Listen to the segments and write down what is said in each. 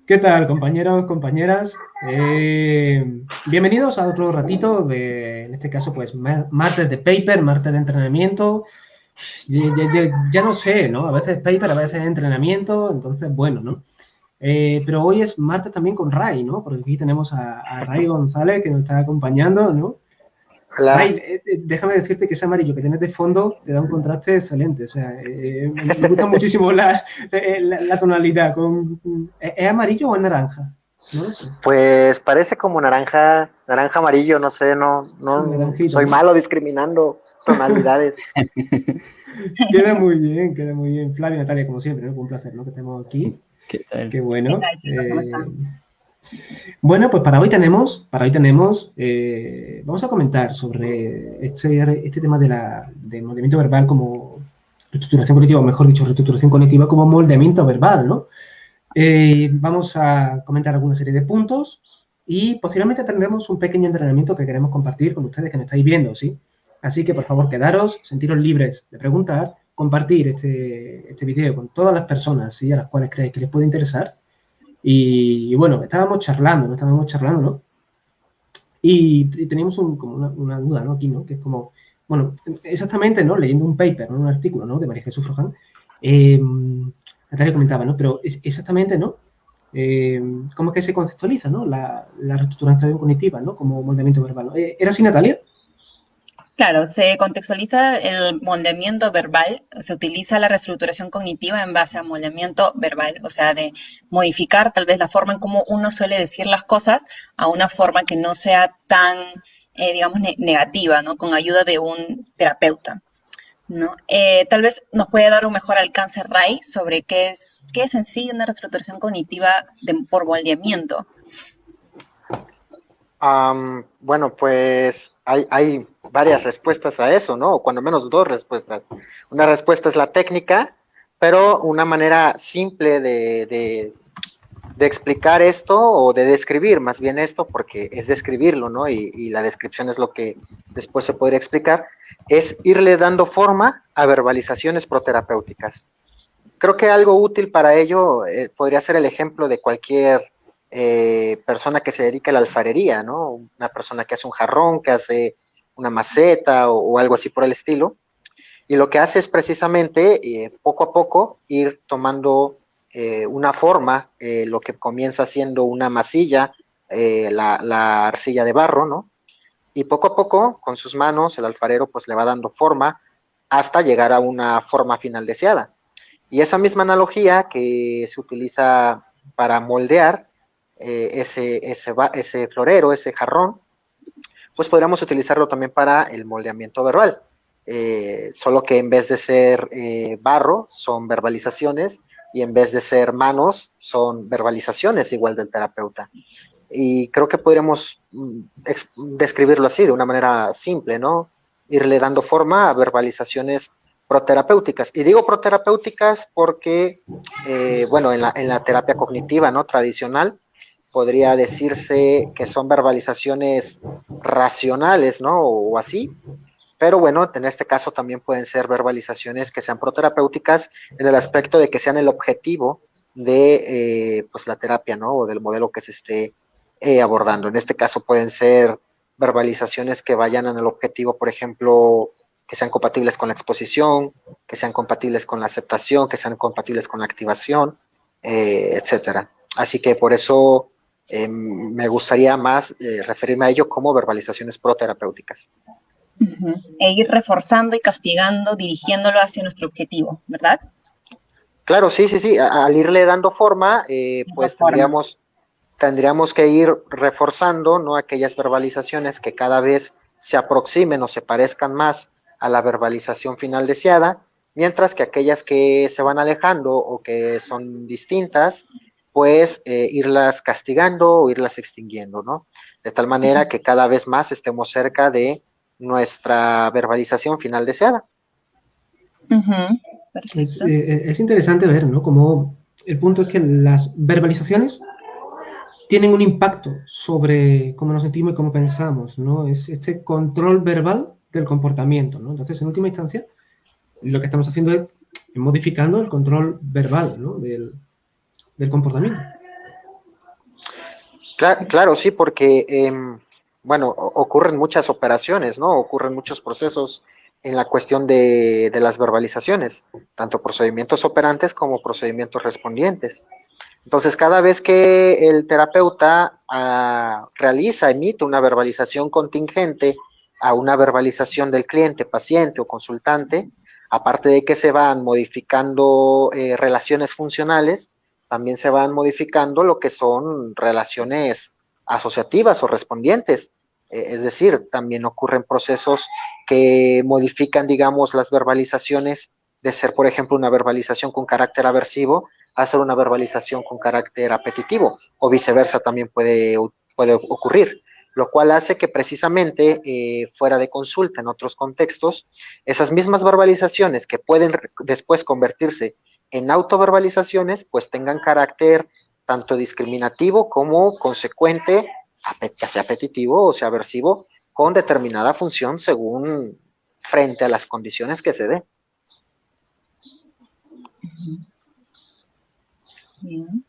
¿Qué tal, compañeros, compañeras? Bienvenidos a otro ratito en este caso, pues, martes de paper, martes de entrenamiento. Ya no sé, ¿no? A veces paper, a veces entrenamiento, entonces, bueno, ¿no? Pero hoy es martes también con Ray, ¿no? Porque aquí tenemos a Ray González que nos está acompañando, ¿no? Ray, Hola, déjame decirte que ese amarillo que tienes de fondo te da un contraste excelente. O sea, me gusta muchísimo la tonalidad. ¿Es amarillo o es naranja? No lo sé. pues parece como naranja, naranja amarillo, no sé, no Naranjita, soy ¿no? malo discriminando tonalidades. Queda muy bien, queda muy bien. Flavia, Natalia, como siempre, ¿no? Un placer, ¿no? Que estemos aquí. ¿Qué tal? Qué ¿Qué bueno. tal, chicos? ¿Cómo están? Bueno, pues vamos a comentar sobre este tema de movimiento verbal como reestructuración cognitiva, o mejor dicho, reestructuración cognitiva como moldeamiento verbal, ¿no? Vamos a comentar alguna serie de puntos y posteriormente tendremos un pequeño entrenamiento que queremos compartir con ustedes que nos estáis viendo, ¿sí? Así que, por favor, quedaros, sentiros libres de preguntar, compartir este video con todas las personas, ¿sí? A las cuales creéis que les puede interesar. Y bueno, estábamos charlando, ¿no? Y teníamos como una duda, ¿no? Aquí, ¿no? Que es como, bueno, exactamente, ¿no? Leyendo un paper, ¿no? Un artículo, ¿no? De María Jesús Froján, Natalia comentaba, ¿no? Pero exactamente, ¿no? Eh, ¿Cómo es que se conceptualiza, ¿no? La reestructuración cognitiva, ¿no? Como moldeamiento verbal, ¿no? ¿Era así, Natalia? Claro, se contextualiza el moldeamiento verbal, se utiliza la reestructuración cognitiva en base a moldeamiento verbal, o sea, de modificar tal vez la forma en cómo uno suele decir las cosas a una forma que no sea tan, digamos, negativa, ¿no? Con ayuda de un terapeuta, ¿no? Tal vez nos puede dar un mejor alcance, Ray, sobre qué es en sí una reestructuración cognitiva por moldeamiento. Bueno, pues hay varias respuestas a eso, ¿no? O cuando menos dos respuestas. Una respuesta es la técnica, pero una manera simple de explicar esto o de describir más bien esto, porque es describirlo, ¿no? Y la descripción es lo que después se podría explicar, es irle dando forma a verbalizaciones proterapéuticas. Creo que algo útil para ello podría ser el ejemplo de cualquier persona que se dedica a la alfarería, ¿no? Una persona que hace un jarrón, que hace una maceta o algo así por el estilo. Y lo que hace es precisamente poco a poco ir tomando una forma, lo que comienza siendo una masilla, la arcilla de barro, ¿no? Y poco a poco, con sus manos, el alfarero pues le va dando forma hasta llegar a una forma final deseada. Y esa misma analogía que se utiliza para moldear ese florero, ese jarrón, pues podríamos utilizarlo también para el moldeamiento verbal. Solo que en vez de ser barro, son verbalizaciones, y en vez de ser manos, son verbalizaciones igual del terapeuta. Y creo que podríamos describirlo así, de una manera simple, ¿no? Irle dando forma a verbalizaciones proterapéuticas. Y digo proterapéuticas porque, bueno, en la terapia cognitiva, ¿no? Tradicional, podría decirse que son verbalizaciones racionales, ¿no? O así. Pero bueno, en este caso también pueden ser verbalizaciones que sean proterapéuticas en el aspecto de que sean el objetivo de pues la terapia, ¿no? O del modelo que se esté abordando. En este caso pueden ser verbalizaciones que vayan en el objetivo, por ejemplo, que sean compatibles con la exposición, que sean compatibles con la aceptación, que sean compatibles con la activación, etcétera. Así que por eso me gustaría más referirme a ello como verbalizaciones proterapéuticas. Uh-huh. E ir reforzando y castigando, dirigiéndolo hacia nuestro objetivo, ¿verdad? Claro, sí, sí, sí. Al irle dando forma, pues Forma. tendríamos que ir reforzando, ¿no? Aquellas verbalizaciones que cada vez se aproximen o se parezcan más a la verbalización final deseada, mientras que aquellas que se van alejando o que son distintas, pues irlas castigando o irlas extinguiendo, ¿no? De tal manera que cada vez más estemos cerca de nuestra verbalización final deseada. Uh-huh. Es, Perfecto. eh, es interesante ver, ¿no? Como el punto es que las verbalizaciones tienen un impacto sobre cómo nos sentimos y cómo pensamos, ¿no? Es este control verbal del comportamiento, ¿no? Entonces, en última instancia, lo que estamos haciendo es modificando el control verbal, ¿no? del comportamiento. Claro, sí, porque, bueno, ocurren muchas operaciones, ¿no? Ocurren muchos procesos en la cuestión de las verbalizaciones, tanto procedimientos operantes como procedimientos respondientes. Entonces, cada vez que el terapeuta emite una verbalización contingente a una verbalización del cliente, paciente o consultante, aparte de que se van modificando relaciones funcionales, también se van modificando lo que son relaciones asociativas o respondientes. Es decir, también ocurren procesos que modifican, digamos, las verbalizaciones de ser, por ejemplo, una verbalización con carácter aversivo a ser una verbalización con carácter apetitivo, o viceversa también puede ocurrir, lo cual hace que precisamente fuera de consulta en otros contextos, esas mismas verbalizaciones que pueden después convertirse en autoverbalizaciones, pues tengan carácter tanto discriminativo como consecuente, ya sea apetitivo o sea aversivo, con determinada función según frente a las condiciones que se den. Bien.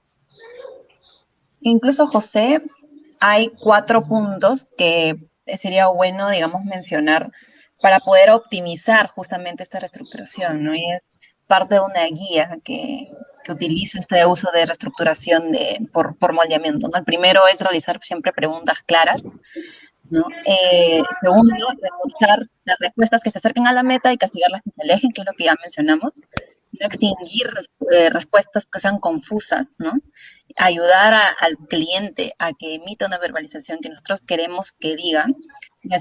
Incluso, José, hay 4 puntos que sería bueno, digamos, mencionar para poder optimizar justamente esta reestructuración, ¿no? Y es parte de una guía que utiliza este uso de reestructuración por moldeamiento, ¿no? El primero es realizar siempre preguntas claras, ¿no? Segundo, reforzar las respuestas que se acerquen a la meta y castigar las que se alejen, que es lo que ya mencionamos. No extinguir respuestas que sean confusas, ¿no? Ayudar al cliente a que emita una verbalización que nosotros queremos que diga.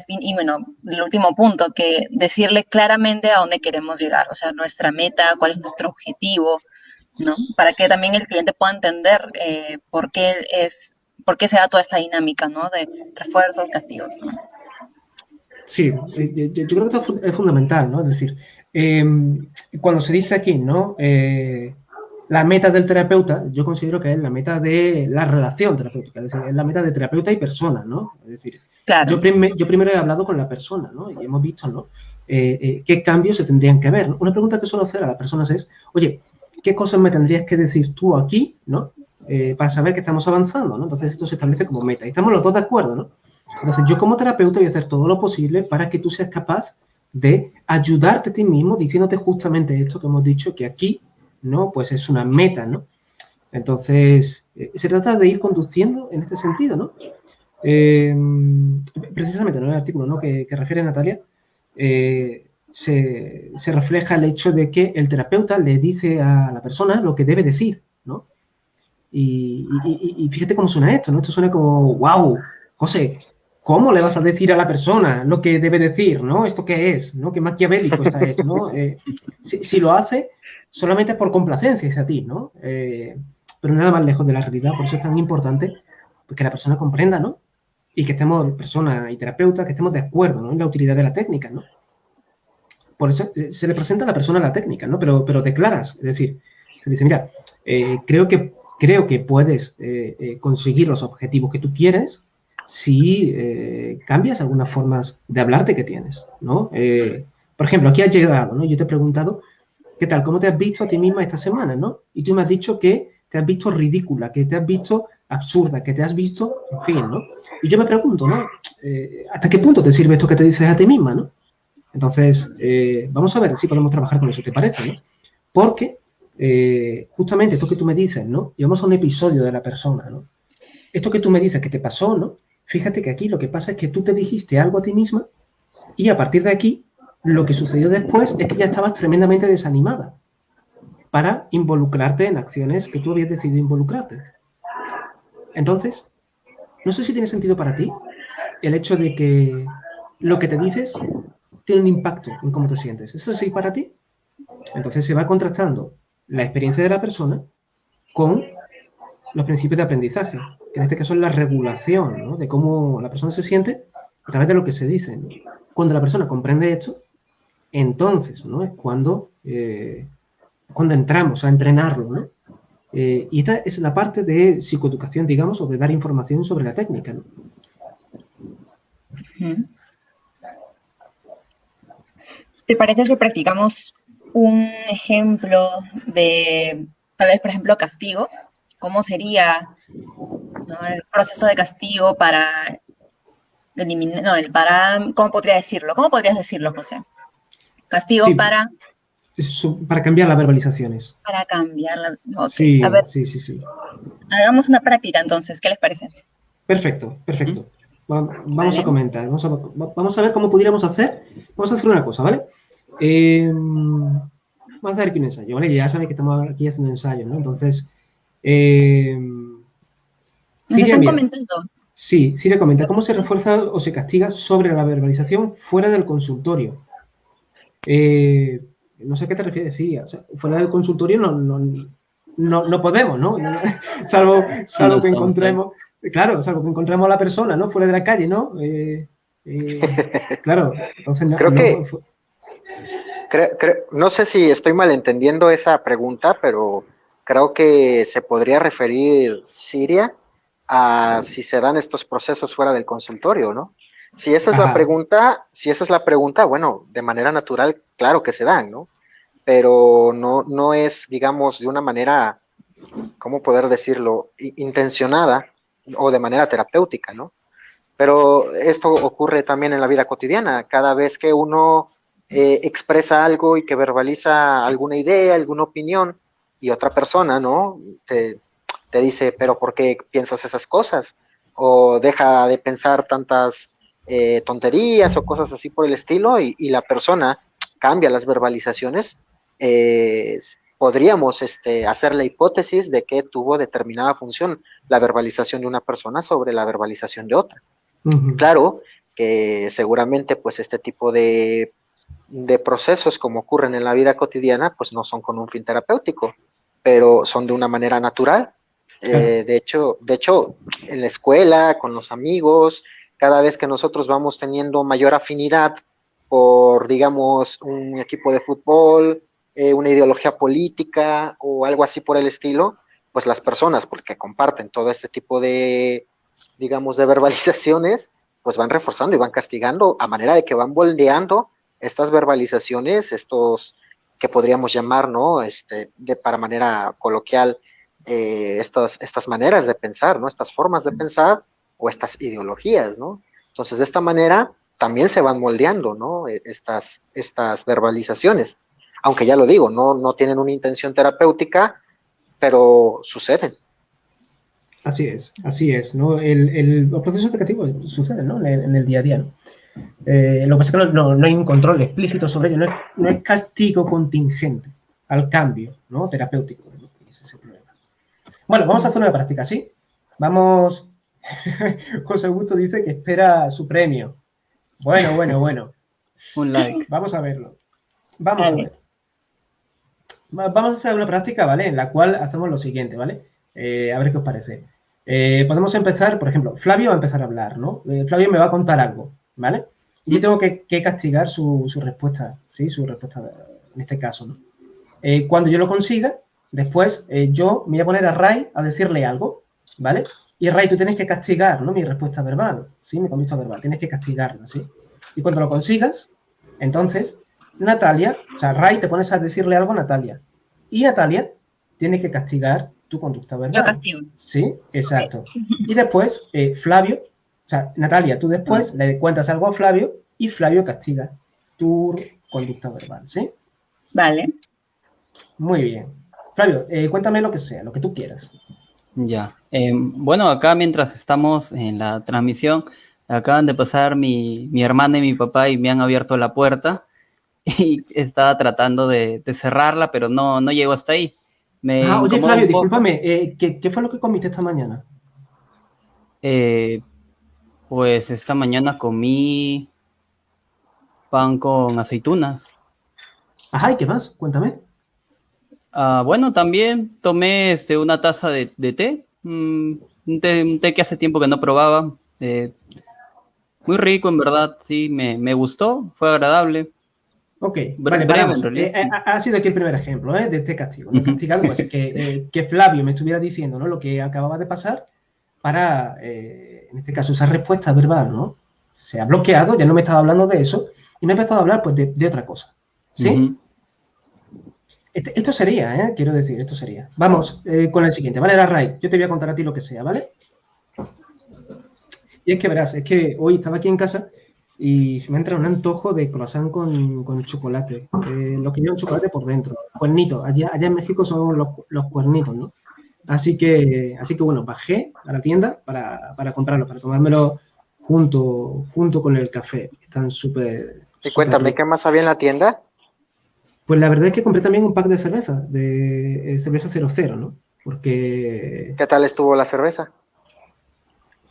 Y bueno, el último punto, que decirle claramente a dónde queremos llegar, o sea, nuestra meta, cuál es nuestro objetivo, ¿no? Para que también el cliente pueda entender por qué se da toda esta dinámica, ¿no? De refuerzos, castigos, ¿no? Sí, yo creo que esto es fundamental, ¿no? Es decir, cuando se dice aquí, ¿no? La meta del terapeuta, yo considero que es la meta de la relación terapéutica, es decir, es la meta de terapeuta y persona, ¿no? Es decir, claro. yo primero he hablado con la persona, ¿no? Y hemos visto, ¿no? ¿Qué cambios se tendrían que ver? Una pregunta que suelo hacer a las personas es, oye, ¿qué cosas me tendrías que decir tú aquí, ¿no? Para saber que estamos avanzando, ¿no? Entonces esto se establece como meta. Y estamos los dos de acuerdo, ¿no? Entonces yo como terapeuta voy a hacer todo lo posible para que tú seas capaz de ayudarte a ti mismo diciéndote justamente esto que hemos dicho, que aquí, ¿no? Pues es una meta, ¿no? Entonces, se trata de ir conduciendo en este sentido, ¿no? Precisamente en el artículo, ¿no? que refiere Natalia, se refleja el hecho de que el terapeuta le dice a la persona lo que debe decir, ¿no? Y fíjate cómo suena esto, ¿no? Esto suena como, wow, José, ¿cómo le vas a decir a la persona lo que debe decir, ¿no? ¿Esto qué es? ¿No? Qué maquiavélico está esto, ¿no? Si lo hace, solamente por complacencia es a ti, ¿no? Pero nada más lejos de la realidad, por eso es tan importante que la persona comprenda, ¿no? Y que estemos, persona y terapeuta, que estemos de acuerdo, ¿no? En la utilidad de la técnica, ¿no? Por eso se le presenta a la persona la técnica, ¿no? Pero declaras, es decir, se dice, mira, creo que puedes conseguir los objetivos que tú quieres si cambias algunas formas de hablarte que tienes, ¿no? Por ejemplo, aquí has llegado, ¿no? Yo te he preguntado, ¿qué tal? ¿Cómo te has visto a ti misma esta semana, ¿no? Y tú me has dicho que te has visto ridícula, que te has visto absurda, que te has visto, en fin, ¿no? Y yo me pregunto, ¿no? ¿Hasta qué punto te sirve esto que te dices a ti misma, ¿no? Entonces, vamos a ver si podemos trabajar con eso, ¿te parece, no? Porque justamente esto que tú me dices, ¿no? Y vamos a un episodio de la persona, ¿no? Esto que tú me dices que te pasó, ¿no? Fíjate que aquí lo que pasa es que tú te dijiste algo a ti misma y a partir de aquí lo que sucedió después es que ya estabas tremendamente desanimada para involucrarte en acciones que tú habías decidido involucrarte. Entonces, no sé si tiene sentido para ti el hecho de que lo que te dices tiene un impacto en cómo te sientes. ¿Eso sí para ti? Entonces se va contrastando la experiencia de la persona con los principios de aprendizaje, que en este caso es la regulación, ¿no? De cómo la persona se siente a través de lo que se dice, ¿no? Cuando la persona comprende esto, entonces, ¿no? Es cuando entramos a entrenarlo, ¿no? Y esta es la parte de psicoeducación, digamos, o de dar información sobre la técnica, ¿no? ¿Te parece si practicamos un ejemplo de, tal vez, por ejemplo, castigo? ¿Cómo sería ¿no? El proceso de castigo para eliminar, no, ¿cómo podría decirlo? ¿Cómo podrías decirlo, José? Castigo Sí, para cambiar las verbalizaciones. para cambiarla. Ok, a Sí, ver, sí, sí, sí. hagamos una práctica entonces, ¿qué les parece? Perfecto, perfecto. Vamos a Vale. comentar, vamos a ver cómo pudiéramos hacer. Vamos a hacer una cosa, ¿vale? Vamos a hacer aquí un ensayo, ¿vale? Ya sabéis que estamos aquí haciendo ensayos, ¿no? Entonces, Nos Ciria, están mira, comentando. sí, Ciria comenta, ¿cómo se refuerza o se castiga sobre la verbalización fuera del consultorio? No sé a qué te refieres, Ciria. O sea, fuera del consultorio no podemos, ¿no? Salvo No que estamos ahí. encontremos, claro, salvo que encontremos a la persona, ¿no? Fuera de la calle, ¿no? Claro, entonces Creo que, no sé si estoy malentendiendo esa pregunta, pero creo que se podría referir Siria a si se dan estos procesos fuera del consultorio, ¿no? Si esa es Ajá, la pregunta, bueno, de manera natural, claro que se dan, ¿no? Pero no es, digamos, de una manera, ¿cómo poder decirlo?, intencionada o de manera terapéutica, ¿no? Pero esto ocurre también en la vida cotidiana. Cada vez que uno expresa algo y que verbaliza alguna idea, alguna opinión, y otra persona, ¿no? Te dice, pero ¿por qué piensas esas cosas? O deja de pensar tantas tonterías o cosas así por el estilo, y la persona cambia las verbalizaciones. Podríamos hacer la hipótesis de que tuvo determinada función la verbalización de una persona sobre la verbalización de otra. Claro que seguramente pues este tipo de procesos como ocurren en la vida cotidiana pues no son con un fin terapéutico, pero son de una manera natural. claro. De hecho, en la escuela, con los amigos, cada vez que nosotros vamos teniendo mayor afinidad por, digamos, un equipo de fútbol, una ideología política o algo así por el estilo, pues las personas, porque comparten todo este tipo de, digamos, de verbalizaciones, pues van reforzando y van castigando a manera de que van moldeando estas verbalizaciones, estos que podríamos llamar, ¿no? Para manera coloquial, estas maneras de pensar, ¿no? Estas formas de pensar o estas ideologías, ¿no? Entonces, de esta manera también se van moldeando, ¿no? Estas verbalizaciones. Aunque ya lo digo, no tienen una intención terapéutica, pero suceden. Así es, ¿no? Los procesos educativos suceden, ¿no? En el día a día, ¿no? Lo que pasa es que no hay un control explícito sobre ello, no es castigo contingente al cambio, ¿no? Terapéutico, ¿no? Ese es el problema. Bueno, vamos a hacer una práctica, ¿sí? Vamos. José Augusto dice que espera su premio. Bueno. Un like. Vamos a verlo. Vamos a ver. Vamos a hacer una práctica, ¿vale? En la cual hacemos lo siguiente, ¿vale? A ver qué os parece. Podemos empezar, por ejemplo, Flavio va a empezar a hablar, ¿no? Flavio me va a contar algo, ¿vale? Y yo tengo que castigar su respuesta, ¿sí? Su respuesta en este caso, ¿no? Cuando yo lo consiga, después yo me voy a poner a Ray a decirle algo, ¿vale? Y Ray, tú tienes que castigar, ¿no? Mi respuesta verbal, ¿sí? Mi conducta verbal, tienes que castigarla, ¿sí? Y cuando lo consigas, entonces, Natalia, o sea, Ray, te pones a decirle algo a Natalia. Y Natalia tiene que castigar tu conducta verbal. Yo castigo. Sí, exacto. Okay. Y después, Flavio, o sea, Natalia, tú después le cuentas algo a Flavio y Flavio castiga tu conducta verbal, ¿sí? Vale. Muy bien. Flavio, cuéntame lo que sea, lo que tú quieras. Ya. Bueno, acá mientras estamos en la transmisión, acaban de pasar mi hermana y mi papá y me han abierto la puerta y estaba tratando de cerrarla, pero no llegó hasta ahí. Oye, Flavio, discúlpame, ¿qué fue lo que comiste esta mañana? Pues esta mañana comí pan con aceitunas. Ajá, ¿y qué más? Cuéntame. Bueno, también tomé una taza de té, un té que hace tiempo que no probaba. Muy rico, en verdad, sí, me gustó, fue agradable. Ok, vale, breve, en realidad. Ha sido aquí el primer ejemplo de este castigo. ¿No? Castigado, pues que Flavio me estuviera diciendo, ¿no? Lo que acababa de pasar para, en este caso, esa respuesta verbal, ¿no? Se ha bloqueado, ya no me estaba hablando de eso, y me ha empezado a hablar, pues, de otra cosa. ¿Sí? Esto sería, quiero decir, esto sería. Vamos con el siguiente, ¿vale? La Ray, yo te voy a contar a ti lo que sea, ¿vale? Y es que verás, es que hoy estaba aquí en casa y me entra un antojo de croissant con chocolate. Lo que llevan chocolate por dentro. Cuernitos. Allá en México son los cuernitos, ¿no? Así que bueno, bajé a la tienda para comprarlo, para tomármelo junto con el café. Están súper, Y súper cuéntame, ricos. ¿qué más había en la tienda? Pues la verdad es que compré también un pack de cerveza, de cerveza 00, ¿no? Porque, ¿Qué tal estuvo la cerveza?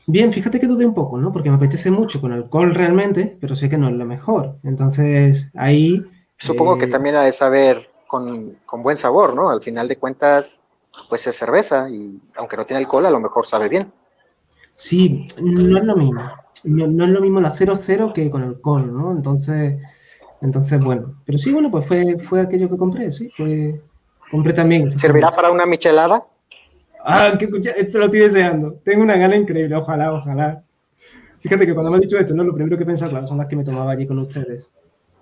bien, fíjate que dudé un poco, ¿no? Porque me apetece mucho con alcohol realmente, pero sé que no es lo mejor. Entonces, ahí, Supongo que también ha de saber con buen sabor, ¿no? Al final de cuentas, pues es cerveza y aunque no tiene alcohol, a lo mejor sabe bien. sí, no es lo mismo. No es lo mismo la 00 que con alcohol, ¿no? Entonces, bueno. Pero sí, bueno, pues fue aquello que compré, sí. Compré también esta ¿Servirá cerveza. para una michelada? Ah, que escucha, esto lo estoy deseando. Tengo una gana increíble, ojalá, ojalá. Fíjate que cuando me has dicho esto, ¿no? Lo primero que he pensado, claro, son las que me tomaba allí con ustedes.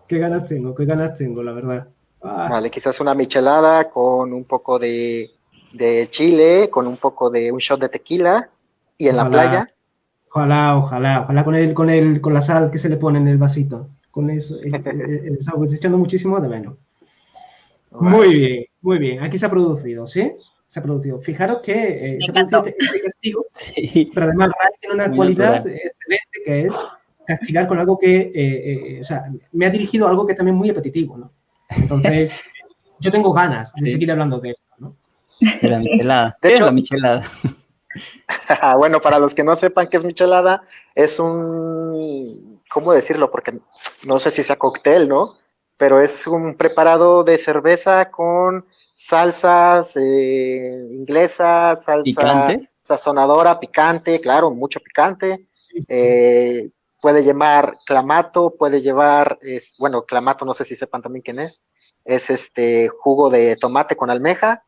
Qué ganas tengo, la verdad. Ah, Vale, quizás una michelada con un poco de chile, con un poco de un shot de tequila y en la ojalá, playa. ojalá con la sal que se le pone en el vasito. Con eso, el sal, que estoy echando muchísimo de menos. Vale. Muy bien. Aquí se ha producido, ¿sí? Se ha producido. Fijaros que Me se ha producido encantó. este castigo, Sí, pero además Rai tiene una muy cualidad natural. excelente que es castigar con algo que, o sea, me ha dirigido a algo que es también muy apetitivo, ¿no? Entonces, yo tengo ganas de Sí, seguir hablando de esto, ¿no? de la michelada. De ¿Qué es la hecho, michelada? bueno, para los que no sepan qué es michelada, es ¿cómo decirlo? Porque no sé si sea cóctel, ¿no? Pero es un preparado de cerveza con salsas inglesas, salsa ¿Picante? sazonadora, picante, claro, mucho picante. Sí, sí. Eh, puede llevar clamato, puede llevar, bueno, clamato, no sé si sepan también quién es este jugo de tomate con almeja,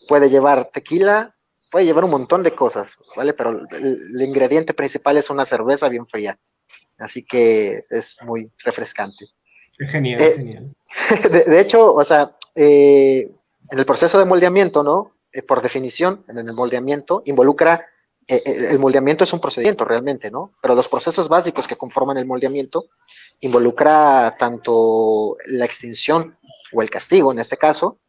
puede llevar tequila, puede llevar un montón de cosas, ¿vale? Pero el ingrediente principal es una cerveza bien fría, así que es muy refrescante. Es genial, es Eh, genial. de hecho, o sea, en el proceso de moldeamiento, ¿no? Por definición, en el moldeamiento involucra, el moldeamiento es un procedimiento realmente, ¿no? Pero los procesos básicos que conforman el moldeamiento involucra tanto la extinción o el castigo, en este caso,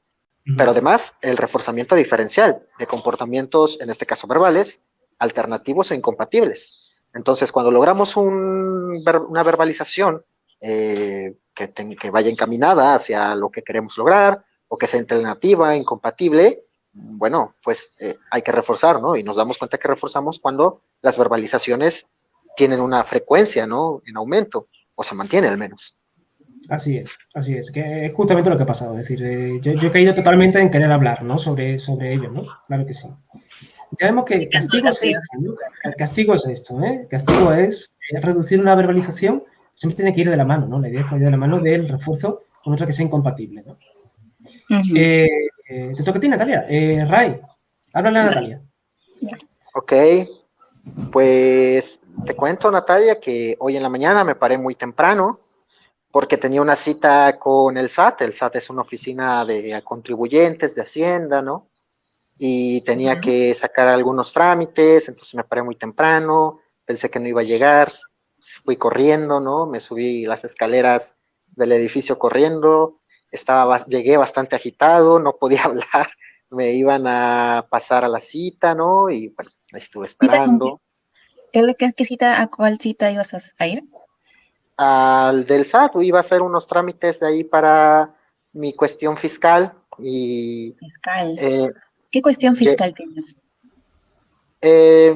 pero además el reforzamiento diferencial de comportamientos, en este caso verbales, alternativos o incompatibles. Entonces, cuando logramos una verbalización que vaya encaminada hacia lo que queremos lograr o que sea alternativa, incompatible, bueno, pues hay que reforzar, ¿no? Y nos damos cuenta que reforzamos cuando las verbalizaciones tienen una frecuencia, ¿no? En aumento o se mantiene al menos. Así es, que es justamente lo que ha pasado. Es decir, yo he caído totalmente en querer hablar, ¿no? Sobre ello, ¿no? Claro que sí. Ya vemos Me que encantó el castigo es castigo. esto, ¿no? Castigo es esto, ¿eh? Castigo es reducir una verbalización, siempre tiene que ir de la mano, ¿no? La idea es que vaya de la mano del refuerzo con otra que sea incompatible, ¿no? Ujú. Te toca a ti, Natalia. Ray, háblale a Dale. Natalia. Ok, pues te cuento, Natalia, que hoy en la mañana me paré muy temprano porque tenía una cita con el SAT. El SAT es una oficina de contribuyentes de Hacienda, ¿no? Y tenía Ujú. que sacar algunos trámites, entonces me paré muy temprano, pensé que no iba a llegar, fui corriendo, ¿no? Me subí las escaleras del edificio corriendo, llegué bastante agitado, no podía hablar, me iban a pasar a la cita, ¿no? Y bueno, ahí estuve ¿Cita con qué? esperando. ¿Qué cita, a cuál cita ibas a ir? Al del SAT, iba a hacer unos trámites de ahí para mi cuestión fiscal y Fiscal. eh, ¿Qué cuestión fiscal tienes?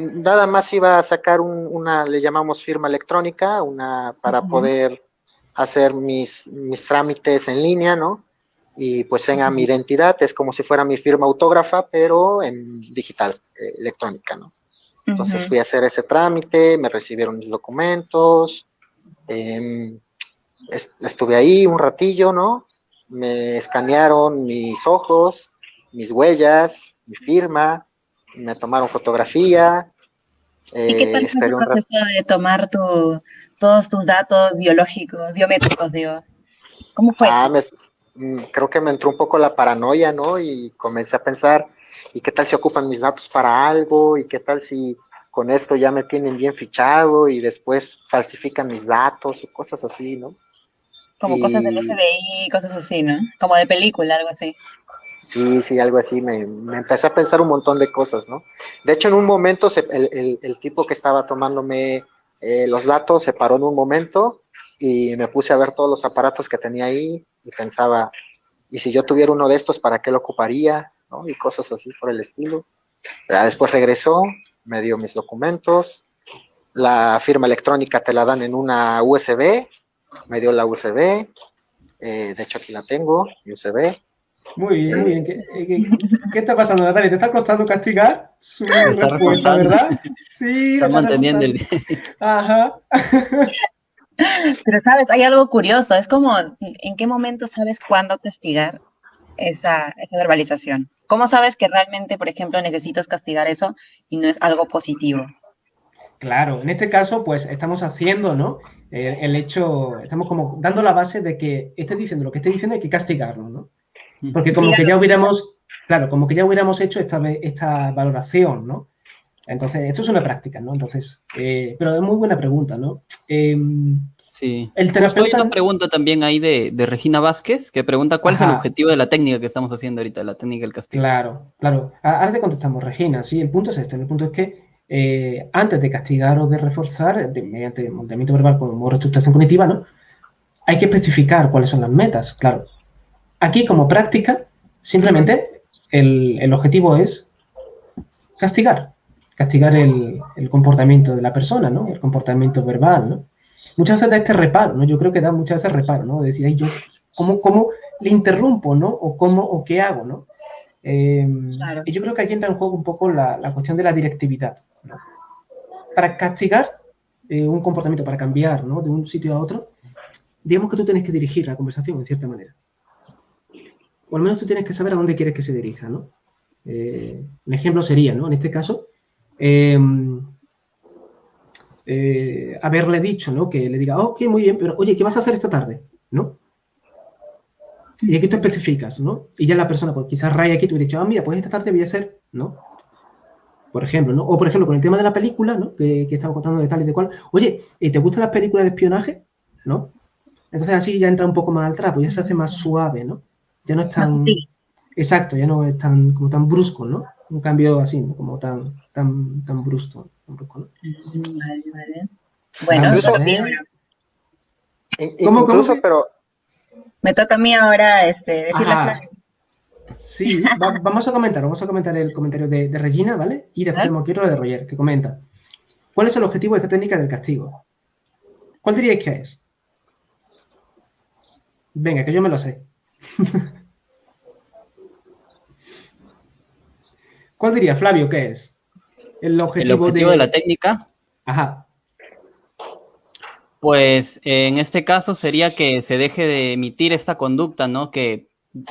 nada más iba a sacar le llamamos firma electrónica, para Ujú, poder hacer mis trámites en línea, ¿no? Y pues tenga mi ujú, identidad, es como si fuera mi firma autógrafa, pero en digital, electrónica, ¿no? Entonces ujú. fui a hacer ese trámite, me recibieron mis documentos, eh, estuve ahí un ratillo, ¿no? Me escanearon mis ojos, mis huellas, mi firma, me tomaron fotografía, ¿Y qué tal fue ese esperé un rato. proceso de tomar todos tus datos biológicos, biométricos, digo? ¿Cómo fue Ah, eso? creo que me entró un poco la paranoia, ¿no? Y comencé a pensar, ¿y qué tal si ocupan mis datos para algo? ¿Y qué tal si con esto ya me tienen bien fichado y después falsifican mis datos o cosas así, ¿no? Como cosas del Y FBI, cosas así, ¿no? Como de película, algo así. sí, algo así, me empecé a pensar un montón de cosas, ¿no? De hecho, en un momento el tipo que estaba tomándome los datos se paró en un momento y me puse a ver todos los aparatos que tenía ahí y pensaba, ¿y si yo tuviera uno de estos, para qué lo ocuparía? ¿No? Y cosas así por el estilo. Pero después regresó, me dio mis documentos, la firma electrónica te la dan en una USB, me dio la USB, de hecho aquí la tengo, USB. Muy bien, muy bien. ¿Qué está pasando, Natalia? ¿Te está costando castigar su Me está respuesta, reforzando. verdad? Sí, Está la está manteniendo reforzando. Ajá. Pero, ¿sabes? Hay algo curioso. Es como, ¿en qué momento sabes cuándo castigar esa verbalización? ¿Cómo sabes que realmente, por ejemplo, necesitas castigar eso y no es algo positivo? Claro, en este caso, pues estamos haciendo, ¿no? El hecho, estamos como dando la base de que esté diciendo lo que esté diciendo hay que castigarlo, ¿no? Porque como que Dígalo. ya hubiéramos, claro, como que ya hubiéramos hecho esta valoración, ¿no? Entonces, esto es una práctica, ¿no? Entonces, pero es muy buena pregunta, ¿no? Sí. El Justo hay una terapeuta, pregunta también ahí de Regina Vázquez que pregunta cuál es el ajá, objetivo de la técnica que estamos haciendo ahorita, la técnica del castigo. claro, claro. Ahora te contestamos, Regina. Sí, el punto es este. El punto es que antes de castigar o de reforzar, mediante monteamiento verbal como reestructuración cognitiva, ¿no? Hay que especificar cuáles son las metas, claro. Aquí, como práctica, simplemente el objetivo es castigar. Castigar el comportamiento de la persona, ¿no? El comportamiento verbal, ¿no? Muchas veces da este reparo, ¿no? Yo creo que da muchas veces reparo, ¿no? De decir, ay, yo, ¿cómo le interrumpo, ¿no? O qué hago, ¿no? Claro. Y yo creo que aquí entra en juego un poco la cuestión de la directividad, ¿no? Para castigar un comportamiento, para cambiar, ¿no? De un sitio a otro, digamos que tú tienes que dirigir la conversación en cierta manera. O al menos tú tienes que saber a dónde quieres que se dirija, ¿no? Un ejemplo sería, ¿no? En este caso, haberle dicho, ¿no? Que le diga, ok, muy bien, pero oye, ¿qué vas a hacer esta tarde? ¿No? Y aquí tú especificas, ¿no? Y ya la persona, pues quizás Ray aquí te hubiera dicho, ah, mira, pues esta tarde voy a hacer, ¿no? Por ejemplo, ¿no? O por ejemplo, con el tema de la película, ¿no? Que estaba contando de tal y de cual. Oye, ¿te gustan las películas de espionaje? ¿No? Entonces así ya entra un poco más al trapo, ya se hace más suave, ¿no? Ya no es Más tan, sutil. exacto, ya no es tan, como tan brusco, ¿no? Un cambio así, ¿no? Como tan brusco, ¿no? Vale, vale. Bueno, Vamos a Incluso, ver. ¿Cómo incluso, que? pero me toca a mí ahora decir la frase. Ajá, sí, vamos a comentar el comentario de Regina, ¿vale? Y después ¿Verdad? tenemos aquí otro de Roger, que comenta. ¿Cuál es el objetivo de esta técnica del castigo? ¿Cuál diríais que es? Venga, que yo me lo sé. ¿Cuál diría, Flavio, que es? El El objetivo objetivo de la de... técnica, Ajá, pues en este caso sería que se deje de emitir esta conducta, ¿no? Que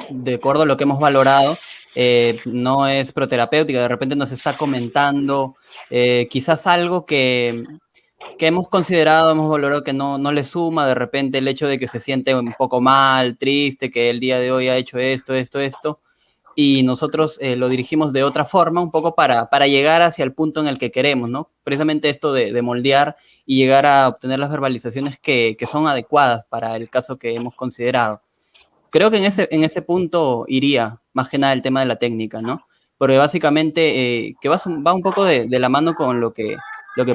de acuerdo a lo que hemos valorado, no es proterapéutica, de repente nos está comentando quizás algo que hemos considerado, hemos valorado que no le suma, de repente el hecho de que se siente un poco mal, triste, que el día de hoy ha hecho esto, y nosotros lo dirigimos de otra forma, un poco para llegar hacia el punto en el que queremos, ¿no? Precisamente esto de moldear y llegar a obtener las verbalizaciones que son adecuadas para el caso que hemos considerado. Creo que en ese punto iría más que nada el tema de la técnica, ¿no? Porque básicamente que va un poco de la mano con lo que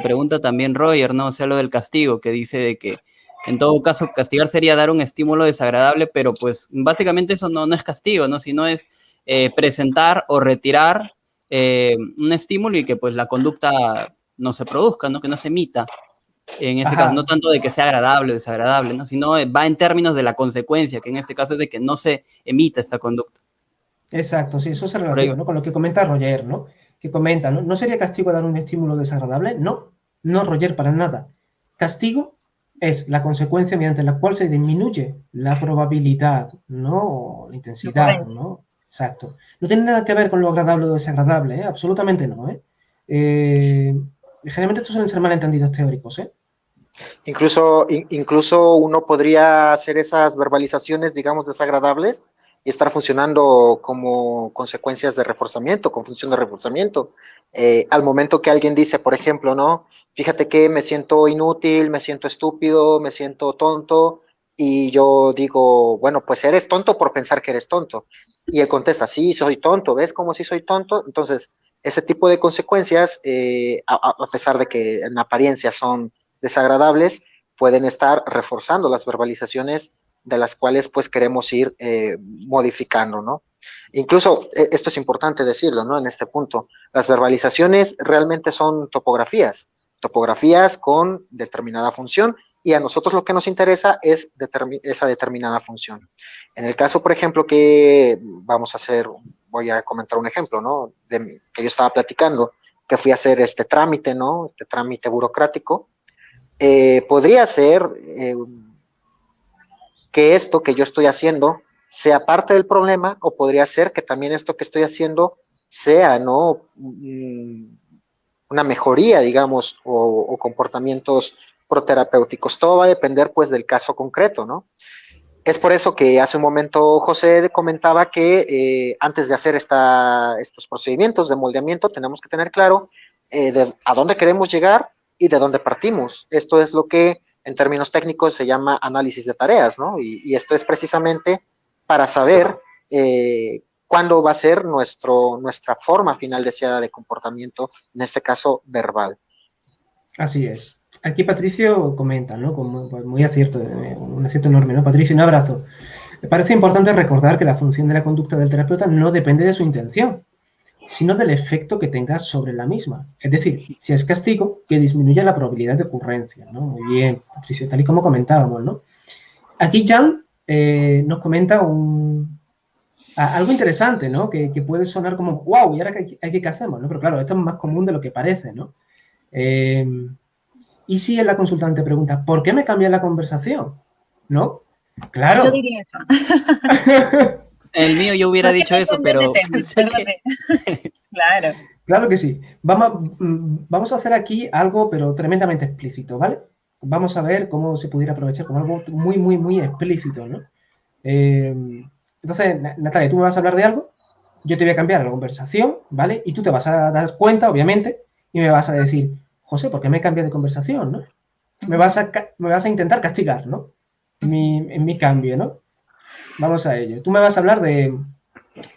pregunta también Roger, ¿no? O sea, lo del castigo, que dice de que en todo caso castigar sería dar un estímulo desagradable, pero pues básicamente eso no es castigo, ¿no? Sino es presentar o retirar un estímulo y que pues la conducta no se produzca, ¿no? Que no se emita en ese caso, no ajá, tanto de que sea agradable o desagradable, ¿no? Sino va en términos de la consecuencia, que en este caso es de que no se emita esta conducta. exacto, sí, eso se Por ahí relaciona, va. ¿no? Con lo que comenta Roger, ¿no? Que comenta, ¿no? ¿No sería castigo dar un estímulo desagradable? No, no, Roger, para nada. Castigo es la consecuencia mediante la cual se disminuye la probabilidad, no la La intensidad, ocurrencia. ¿no? Exacto. No tiene nada que ver con lo agradable o desagradable, ¿eh? Absolutamente no, ¿eh? Generalmente estos suelen ser malentendidos teóricos, ¿eh? incluso uno podría hacer esas verbalizaciones, digamos, desagradables y estar funcionando como consecuencias de reforzamiento, con función de reforzamiento. Al momento que alguien dice, por ejemplo, ¿no? Fíjate que me siento inútil, me siento estúpido, me siento tonto, y yo digo, bueno, pues eres tonto por pensar que eres tonto. Y él contesta, sí, soy tonto, ¿ves cómo sí soy tonto? Entonces, ese tipo de consecuencias, a pesar de que en apariencia son desagradables, pueden estar reforzando las verbalizaciones de las cuales pues queremos ir modificando, ¿no? Incluso, esto es importante decirlo, ¿no? En este punto, las verbalizaciones realmente son topografías con determinada función, y a nosotros lo que nos interesa es esa determinada función. En el caso, por ejemplo, que vamos a hacer, voy a comentar un ejemplo, ¿no? Que yo estaba platicando, que fui a hacer este trámite, ¿no? Este trámite burocrático. Podría ser que esto que yo estoy haciendo sea parte del problema, o podría ser que también esto que estoy haciendo sea, ¿no? Una mejoría, digamos, o comportamientos proterapéuticos. Todo va a depender, pues, del caso concreto, ¿no? Es por eso que hace un momento José comentaba que antes de hacer estos procedimientos de moldeamiento tenemos que tener claro a dónde queremos llegar y de dónde partimos. Esto es lo que en términos técnicos se llama análisis de tareas, ¿no? Y esto es precisamente para saber cuándo va a ser nuestra forma final deseada de comportamiento, en este caso verbal. Así es. Aquí Patricio comenta, ¿no? Con muy acierto, un acierto enorme, ¿no? Patricio, un abrazo. Me parece importante recordar que la función de la conducta del terapeuta no depende de su intención, sino del efecto que tenga sobre la misma. Es decir, si es castigo, que disminuya la probabilidad de ocurrencia, ¿no? Muy bien, Patricio, tal y como comentábamos, ¿no? Aquí Jan nos comenta algo interesante, ¿no? Que puede sonar como, wow, ¿y ahora qué hacemos? ¿No? Pero claro, esto es más común de lo que parece, ¿no? Y si en la consultante pregunta, ¿por qué me cambia la conversación? ¿No? Claro. Yo diría eso. El mío yo hubiera dicho eso, pero... Claro. Claro que sí. Vamos a hacer aquí algo, pero tremendamente explícito, ¿vale? Vamos a ver cómo se pudiera aprovechar como algo muy, muy, muy explícito, ¿no? Entonces, Natalia, tú me vas a hablar de algo, yo te voy a cambiar la conversación, ¿vale? Y tú te vas a dar cuenta, obviamente, y me vas a decir, José, ¿por qué me cambias de conversación, no? Me vas a intentar castigar, ¿no? En mi cambio, ¿no? Vamos a ello. Tú me vas a hablar de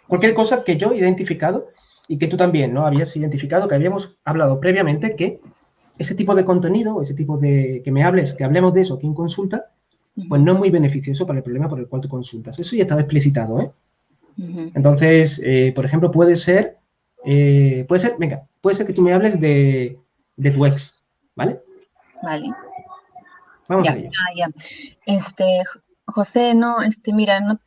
cualquier cosa que yo he identificado y que tú también, ¿no? Habías identificado, que habíamos hablado previamente, que ese tipo de contenido, ese tipo de... que hablemos de eso aquí en consulta, pues no es muy beneficioso para el problema por el cual tú consultas. Eso ya estaba explicitado, ¿eh? Entonces, por ejemplo, puede ser que tú me hables de tu ex, ¿vale? Vale. Vamos a ello. Ya. José, no, mira, no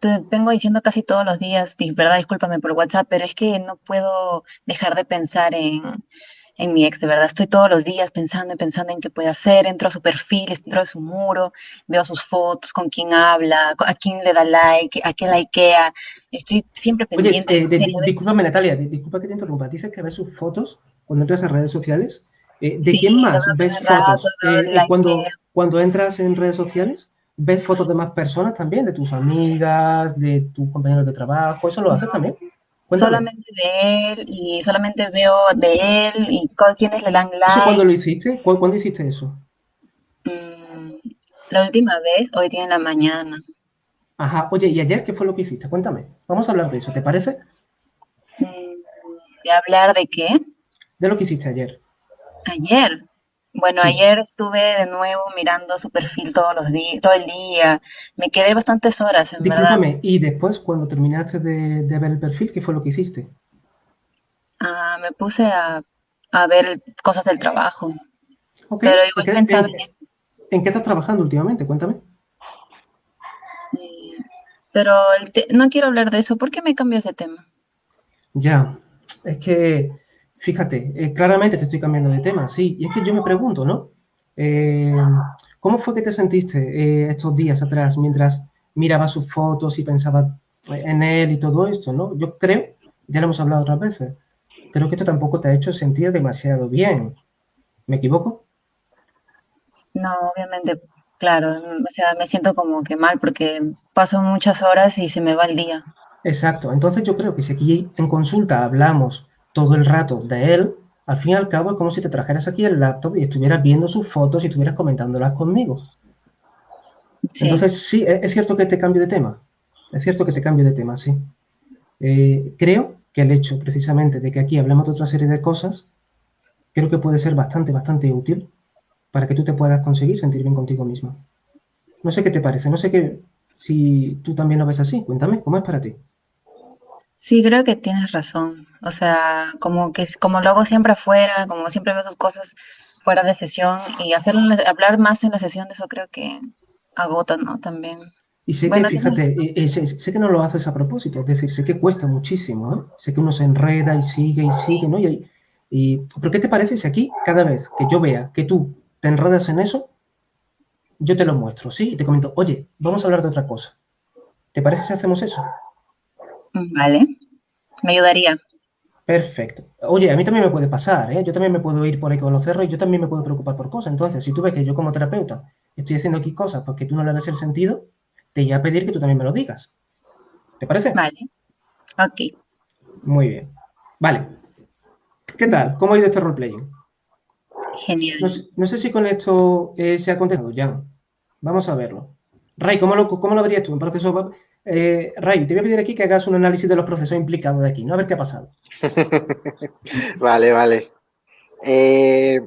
te vengo diciendo casi todos los días, verdad, discúlpame por WhatsApp, pero es que no puedo dejar de pensar en mi ex, de verdad. Estoy todos los días pensando en qué puede hacer, entro a su perfil, entro a su muro, veo sus fotos, con quién habla, a quién le da like, a qué likea. Estoy siempre pendiente. Oye, discúlpame, Natalia, disculpa que te interrumpa. Dices que ves sus fotos cuando entras a redes sociales. ¿De quién más ves fotos? Cuando entras en redes sociales, ¿ves fotos de más personas también? ¿De tus amigas, de tus compañeros de trabajo? ¿Eso lo haces también? Cuéntame. Solamente de él, y solamente veo de él y quienes le dan like. ¿Eso cuándo lo hiciste? ¿Cuándo hiciste eso? La última vez, hoy día en la mañana. Ajá. Oye, ¿y ayer qué fue lo que hiciste? Cuéntame. Vamos a hablar de eso, ¿te parece? ¿De hablar de qué? De lo que hiciste ayer. Ayer. Bueno, sí. Ayer estuve de nuevo mirando su perfil todo el día. Me quedé bastantes horas, en verdad. Discúlpame, y después, cuando terminaste de ver el perfil, ¿qué fue lo que hiciste? Me puse a ver cosas del trabajo. Okay. Pero igual pensaba en eso. ¿En qué estás trabajando últimamente? Cuéntame. Pero no quiero hablar de eso. ¿Por qué me cambias de tema? Ya, es que... Fíjate, claramente te estoy cambiando de tema, sí. Y es que yo me pregunto, ¿no? ¿Cómo fue que te sentiste estos días atrás mientras mirabas sus fotos y pensabas en él y todo esto, ¿no? Yo creo, ya lo hemos hablado otras veces, creo que esto tampoco te ha hecho sentir demasiado bien. ¿Me equivoco? No, obviamente. claro, o sea, me siento como que mal porque paso muchas horas y se me va el día. Exacto. Entonces yo creo que si aquí en consulta hablamos todo el rato de él, al fin y al cabo es como si te trajeras aquí el laptop y estuvieras viendo sus fotos y estuvieras comentándolas conmigo. Sí, Entonces sí, es cierto que te cambio de tema. Es cierto que te cambio de tema, sí. Creo que el hecho precisamente de que aquí hablemos de otra serie de cosas, creo que puede ser bastante, bastante útil para que tú te puedas conseguir sentir bien contigo misma. No sé qué te parece, no sé qué, si tú también lo ves así, cuéntame, ¿cómo es para ti? sí, creo que tienes razón. O sea, como que como lo hago siempre afuera, como siempre veo sus cosas fuera de sesión y hablar más en la sesión de eso creo que agota, ¿no? También. Y sé que, Bueno, tienes fíjate, razón. sé que no lo haces a propósito, es decir, sé que cuesta muchísimo, ¿eh? Sé que uno se enreda y sigue, ¿no? ¿Pero qué te parece si aquí, cada vez que yo vea que tú te enredas en eso, yo te lo muestro, ¿sí? Y te comento, oye, vamos a hablar de otra cosa. ¿Te parece si hacemos eso? Vale, me ayudaría. Perfecto. Oye, a mí también me puede pasar, ¿eh? Yo también me puedo ir por ahí con los cerros y yo también me puedo preocupar por cosas. Entonces, si tú ves que yo como terapeuta estoy haciendo aquí cosas porque tú no le ves el sentido, te voy a pedir que tú también me lo digas. ¿Te parece? Vale, ok, Muy bien. Vale. ¿Qué tal? ¿Cómo ha ido este roleplaying? genial. No sé si con esto se ha contestado, Jan. Vamos a verlo. Ray, ¿cómo lo verías tú en proceso? Ray, te voy a pedir aquí que hagas un análisis de los procesos implicados de aquí, ¿no? A ver qué ha pasado. Vale, vale. Eh,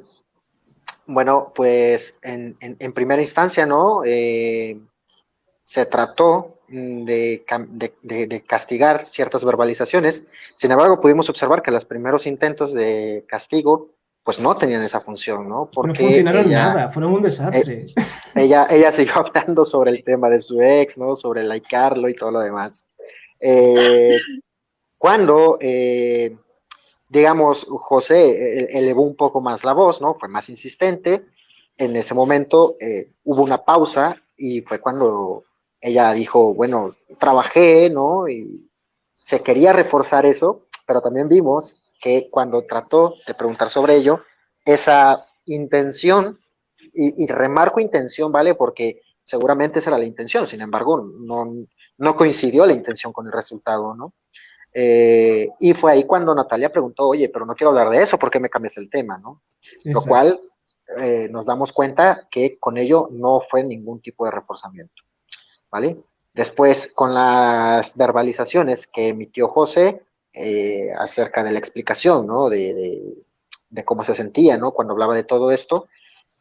bueno, pues en primera instancia, ¿no? Se trató de castigar ciertas verbalizaciones. Sin embargo, pudimos observar que los primeros intentos de castigo, pues no tenían esa función, ¿no? No Porque funcionaron nada, fueron un eh, desastre. ella siguió hablando sobre el tema de su ex, ¿no? Sobre laicarlo y todo lo demás. Eh, cuando, digamos, José elevó un poco más la voz, ¿no? Fue más insistente. En ese momento hubo una pausa y fue cuando ella dijo, bueno, trabajé, ¿no? Y se quería reforzar eso, pero también vimos que cuando trató de preguntar sobre ello, esa intención, y remarco intención, ¿vale? Porque seguramente esa era la intención, sin embargo, no coincidió la intención con el resultado, ¿no? Y fue ahí cuando Natalia preguntó, oye, pero no quiero hablar de eso, ¿por qué me cambias el tema? ¿No? Lo Exacto. cual nos damos cuenta que con ello no fue ningún tipo de reforzamiento, ¿vale? Después, con las verbalizaciones que emitió José acerca de la explicación, ¿no? De cómo se sentía, ¿no? Cuando hablaba de todo esto,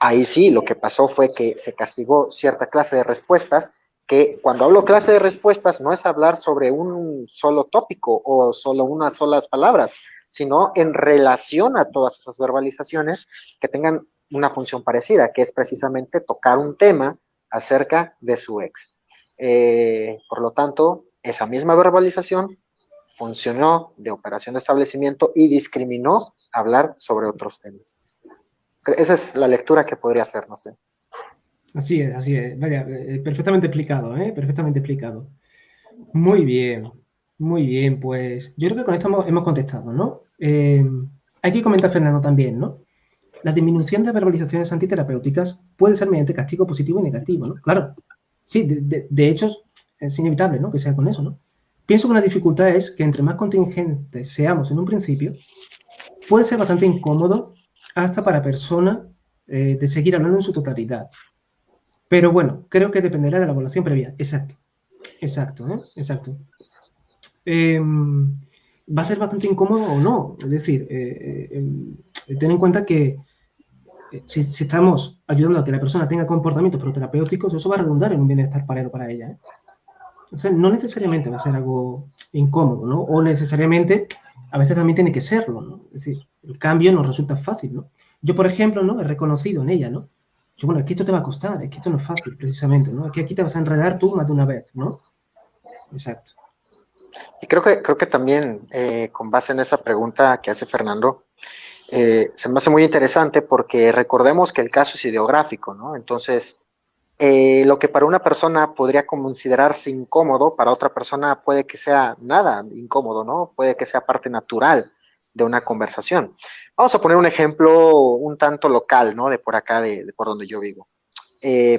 ahí sí lo que pasó fue que se castigó cierta clase de respuestas, que cuando hablo clase de respuestas no es hablar sobre un solo tópico o solo unas solas palabras, sino en relación a todas esas verbalizaciones que tengan una función parecida, que es precisamente tocar un tema acerca de su ex. Por lo tanto, esa misma verbalización funcionó de operación de establecimiento y discriminó hablar sobre otros temas. Esa es la lectura que podría hacer, no sé. Así es, así es. Vaya, perfectamente explicado, ¿eh? Perfectamente explicado. Muy bien, pues yo creo que con esto hemos contestado, ¿no? Hay que comentar, Fernando, también, ¿no? La disminución de verbalizaciones antiterapéuticas puede ser mediante castigo positivo y negativo, ¿no? Claro, sí, de hecho es inevitable, ¿no? Que sea con eso, ¿no? Pienso que una dificultad es que entre más contingentes seamos en un principio, puede ser bastante incómodo hasta para persona de seguir hablando en su totalidad. Pero bueno, creo que dependerá de la evaluación previa. Exacto, exacto, ¿eh? Exacto. Va a ser bastante incómodo o no. Es decir, ten en cuenta que si estamos ayudando a que la persona tenga comportamientos proterapéuticos, eso va a redundar en un bienestar para él o para ella. ¿Eh? Entonces, no necesariamente va a ser algo incómodo, ¿no? O necesariamente, a veces también tiene que serlo, ¿no? Es decir, el cambio nos resulta fácil, ¿no? Yo, por ejemplo, ¿no? He reconocido en ella, ¿no? Yo, bueno, es que esto te va a costar, es que esto no es fácil, precisamente, ¿no? Es que aquí te vas a enredar tú más de una vez, ¿no? Exacto. Y creo que también, con base en esa pregunta que hace Fernando, se me hace muy interesante porque recordemos que el caso es ideográfico, ¿no? Entonces, lo que para una persona podría considerarse incómodo, para otra persona puede que sea nada incómodo, ¿no? Puede que sea parte natural de una conversación. Vamos a poner un ejemplo un tanto local, ¿no? De por acá, de por donde yo vivo.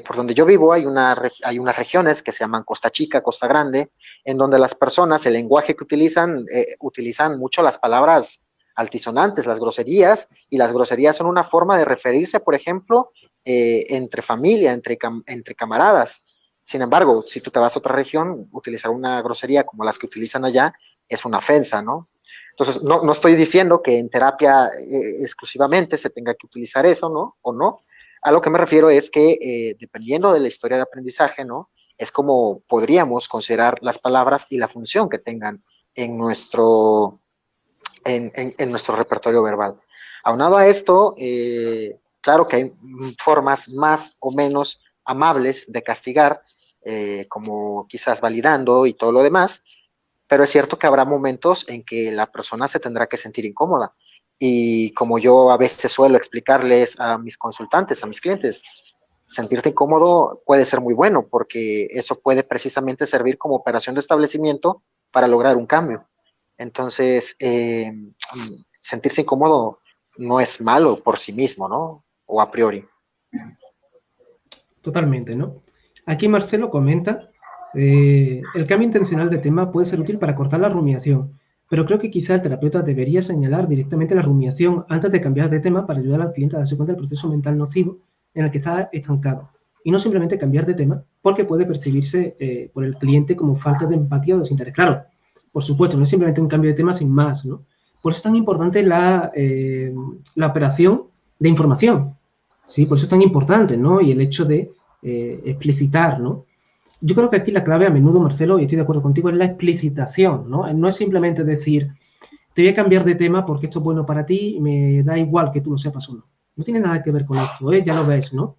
por donde yo vivo hay unas regiones que se llaman Costa Chica, Costa Grande, en donde las personas, el lenguaje que utilizan mucho las palabras altisonantes, las groserías, y las groserías son una forma de referirse, por ejemplo, entre familia, entre camaradas. Sin embargo, si tú te vas a otra región, utilizar una grosería como las que utilizan allá es una ofensa, ¿no? Entonces, no estoy diciendo que en terapia exclusivamente se tenga que utilizar eso, ¿no? O no. A lo que me refiero es que dependiendo de la historia de aprendizaje, ¿no? Es como podríamos considerar las palabras y la función que tengan en nuestro repertorio verbal. Aunado a esto, claro que hay formas más o menos amables de castigar, como quizás validando y todo lo demás, pero es cierto que habrá momentos en que la persona se tendrá que sentir incómoda. Y como yo a veces suelo explicarles a mis consultantes, a mis clientes, sentirte incómodo puede ser muy bueno porque eso puede precisamente servir como operación de establecimiento para lograr un cambio. Entonces, sentirse incómodo no es malo por sí mismo, ¿no? O a priori. Totalmente, ¿no? Aquí Marcelo comenta, el cambio intencional de tema puede ser útil para cortar la rumiación, pero creo que quizá el terapeuta debería señalar directamente la rumiación antes de cambiar de tema para ayudar al cliente a darse cuenta del proceso mental nocivo en el que está estancado, y no simplemente cambiar de tema porque puede percibirse por el cliente como falta de empatía o desinterés. Claro, por supuesto, no es simplemente un cambio de tema sin más, ¿no? Por eso es tan importante la operación de información, ¿sí? Por eso es tan importante, ¿no? Y el hecho de explicitar, ¿no? Yo creo que aquí la clave a menudo, Marcelo, y estoy de acuerdo contigo, es la explicitación, ¿no? No es simplemente decir, te voy a cambiar de tema porque esto es bueno para ti y me da igual que tú lo sepas o no. No tiene nada que ver con esto, ya lo ves, ¿no?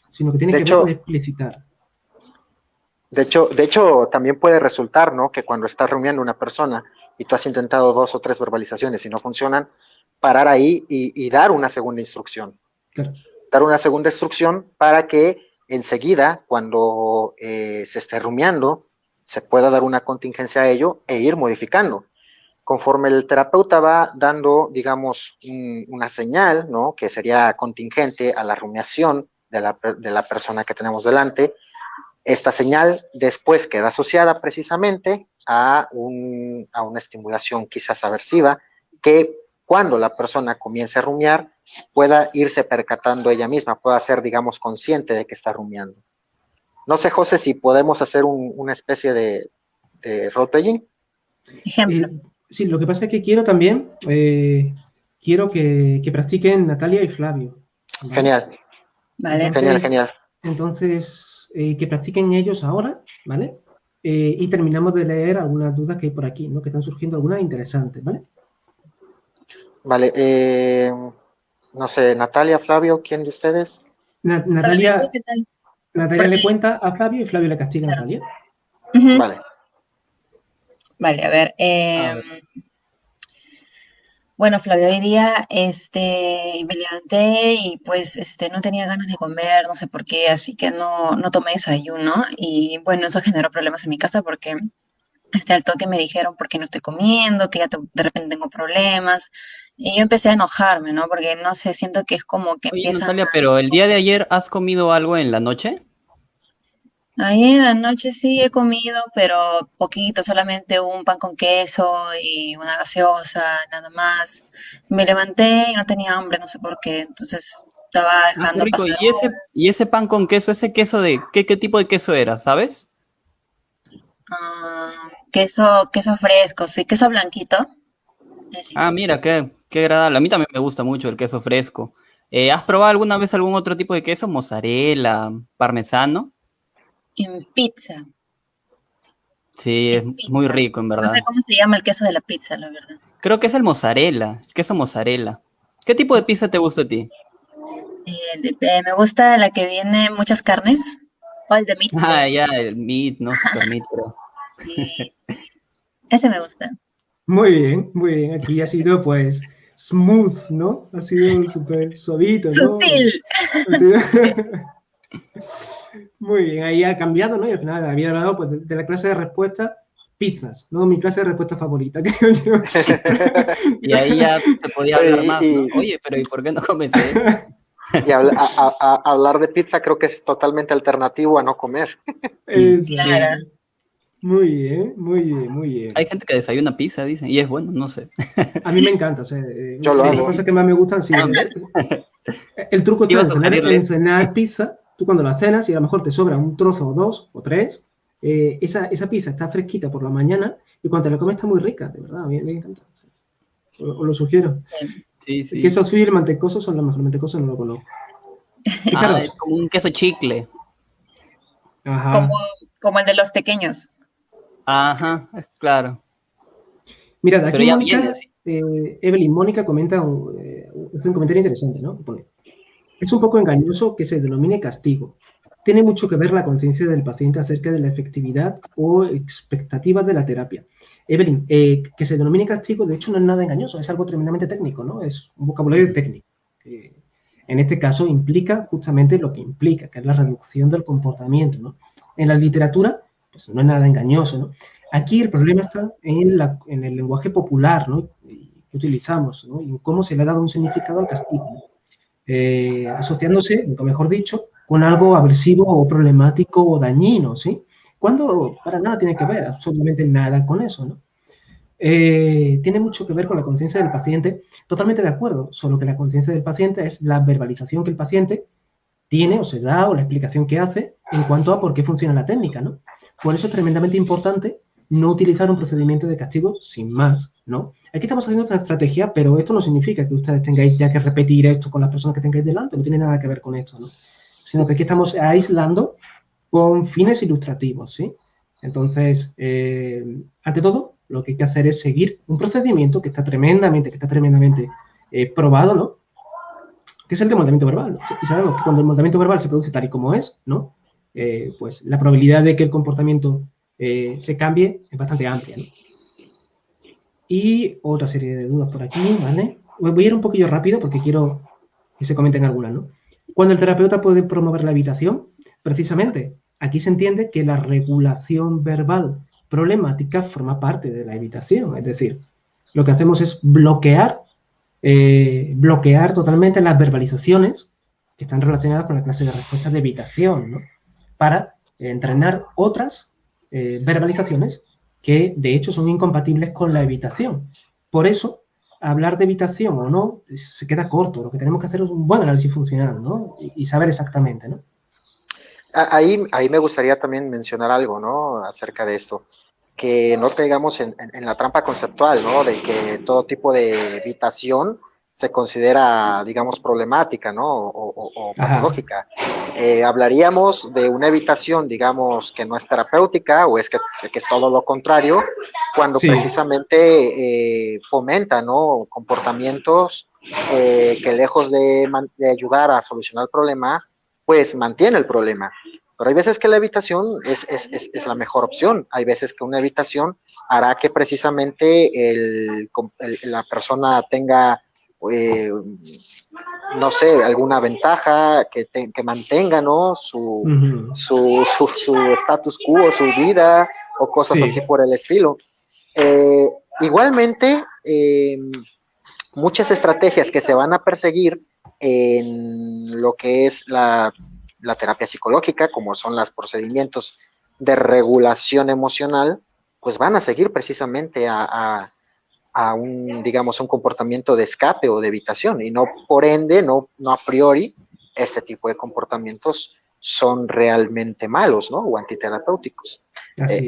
Sino que tiene que ver con explicitar. De hecho, también puede resultar, ¿no? Que cuando estás reuniendo a una persona y tú has intentado 2 o 3 verbalizaciones y no funcionan, parar ahí y dar una segunda instrucción. Claro. Dar una segunda instrucción para que enseguida, cuando se esté rumiando, se pueda dar una contingencia a ello e ir modificando. Conforme el terapeuta va dando, digamos, una señal, ¿no? Que sería contingente a la rumiación de la persona que tenemos delante, esta señal después queda asociada precisamente a una estimulación quizás aversiva que cuando la persona comience a rumiar pueda irse percatando ella misma, pueda ser, digamos, consciente de que está rumiando. No sé, José, si podemos hacer una especie de role-playing. Ejemplo. Sí, lo que pasa es que quiero también, quiero que practiquen Natalia y Flavio. ¿Vale? Genial. Vale. Genial. Entonces, que practiquen ellos ahora, ¿vale? Y terminamos de leer algunas dudas que hay por aquí, ¿no? Que están surgiendo algunas interesantes, ¿vale? Vale, no sé, Natalia, Flavio, ¿quién de ustedes? Natalia le cuenta a Flavio y Flavio le castiga a Natalia. Vale. Vale, a ver. Bueno, Flavio, hoy día me levanté y pues no tenía ganas de comer, no sé por qué, así que no tomé desayuno. Y bueno, eso generó problemas en mi casa porque al toque me dijeron por qué no estoy comiendo, que ya de repente tengo problemas. Y yo empecé a enojarme, ¿no? Porque no sé, siento que es como que empieza. Natalia, pero el día de ayer, ¿has comido algo en la noche? Ayer en la noche sí he comido, pero poquito, solamente un pan con queso y una gaseosa, nada más. Me levanté y no tenía hambre, no sé por qué, entonces estaba dejando pasar. ¿Y ese pan con queso, ese queso de qué tipo de queso era, sabes? Queso fresco, sí, queso blanquito. Mira, qué agradable. A mí también me gusta mucho el queso fresco. ¿Has probado alguna vez algún otro tipo de queso? ¿Mozzarella, parmesano? En pizza. Sí, es muy rico, en verdad. No sé cómo se llama el queso de la pizza, la verdad. Creo que es el mozzarella, el queso mozzarella. ¿Qué tipo de pizza te gusta a ti? Me gusta la que viene muchas carnes. O el de meat. Ya, el meat, no, super meat, creo. Sí. Ese me gusta. Muy bien. Aquí ha sido, pues, smooth, ¿no? Ha sido súper suavito, ¿no? Sutil. Muy bien, ahí ha cambiado, ¿no? Y al final había hablado pues, de la clase de respuesta, pizzas, ¿no? Mi clase de respuesta favorita, creo yo. Y ahí ya se podía hablar más, ¿no? Oye, pero ¿y por qué no comes eso? Y hablar de pizza creo que es totalmente alternativo a no comer. Claro. Muy bien, muy bien, muy bien. Hay gente que desayuna pizza, dicen, y es bueno, no sé. A mí me encanta, o sea, Yo lo las hago. cosas que más me gustan, sí. El truco Iba a está sugerirle. en cenar pizza. Tú cuando la cenas y a lo mejor te sobra un trozo o dos o tres, esa pizza está fresquita por la mañana y cuando te la comes está muy rica, de verdad, a mí me encanta. Os lo sugiero. Sí, El sí. queso azul y el mantecoso son los mejores. El mantecoso no lo conozco. Es Fijaros. como un queso chicle. Ajá. Como el de los pequeños. Ajá, claro. Mirad, aquí Pero ya Mónica, viene así. Evelyn Mónica comenta un comentario interesante, ¿no? Pone, es un poco engañoso que se denomine castigo. Tiene mucho que ver la conciencia del paciente acerca de la efectividad o expectativas de la terapia. Evelyn, que se denomine castigo, de hecho, no es nada engañoso, es algo tremendamente técnico, ¿no? Es un vocabulario técnico. En este caso implica justamente lo que implica, que es la reducción del comportamiento, ¿no? En la literatura, pues no es nada engañoso, ¿no? Aquí el problema está en el lenguaje popular, ¿no? Que utilizamos, ¿no? Y en cómo se le ha dado un significado al castigo, ¿no? Asociándose, nunca mejor dicho, con algo aversivo o problemático o dañino, ¿sí? Cuando para nada tiene que ver, absolutamente nada con eso, ¿no? Tiene mucho que ver con la conciencia del paciente, totalmente de acuerdo, solo que la conciencia del paciente es la verbalización que el paciente tiene o se da o la explicación que hace en cuanto a por qué funciona la técnica, ¿no? Por eso es tremendamente importante no utilizar un procedimiento de castigo sin más, ¿no? Aquí estamos haciendo otra estrategia, pero esto no significa que ustedes tengáis ya que repetir esto con las personas que tengáis delante, no tiene nada que ver con esto, ¿no? Sino que aquí estamos aislando con fines ilustrativos, ¿sí? Entonces, ante todo, lo que hay que hacer es seguir un procedimiento que está tremendamente probado, ¿no? Que es el de moldamiento verbal, ¿no? Y sabemos que cuando el moldamiento verbal se produce tal y como es, ¿no? Pues la probabilidad de que el comportamiento se cambie es bastante amplia, ¿no? Y otra serie de dudas por aquí, ¿vale? Voy a ir un poquillo rápido porque quiero que se comenten algunas, ¿no? Cuando el terapeuta puede promover la evitación, precisamente, aquí se entiende que la regulación verbal problemática forma parte de la evitación, es decir, lo que hacemos es bloquear totalmente las verbalizaciones que están relacionadas con la clase de respuestas de evitación, ¿no? Para entrenar otras verbalizaciones que de hecho son incompatibles con la evitación. Por eso, hablar de evitación o no se queda corto. Lo que tenemos que hacer es un buen análisis funcional, ¿no? Y saber exactamente, ¿no? Ahí me gustaría también mencionar algo, ¿no? Acerca de esto, que no caigamos en la trampa conceptual, ¿no? De que todo tipo de evitación se considera, digamos, problemática, ¿no? O patológica. Hablaríamos de una evitación, digamos, que no es terapéutica o es que es todo lo contrario, cuando sí, precisamente fomenta, ¿no? Comportamientos que lejos de ayudar a solucionar el problema, pues mantiene el problema. Pero hay veces que la evitación es la mejor opción. Hay veces que una evitación hará que precisamente la persona tenga, no sé, alguna ventaja, que mantenga, ¿no? Su status quo, su vida, o cosas así por el estilo. Igualmente, muchas estrategias que se van a perseguir en lo que es la terapia psicológica, como son los procedimientos de regulación emocional, pues van a seguir precisamente a un, digamos, un comportamiento de escape o de evitación, y no por ende, no a priori, este tipo de comportamientos son realmente malos, ¿no? O antiterapéuticos.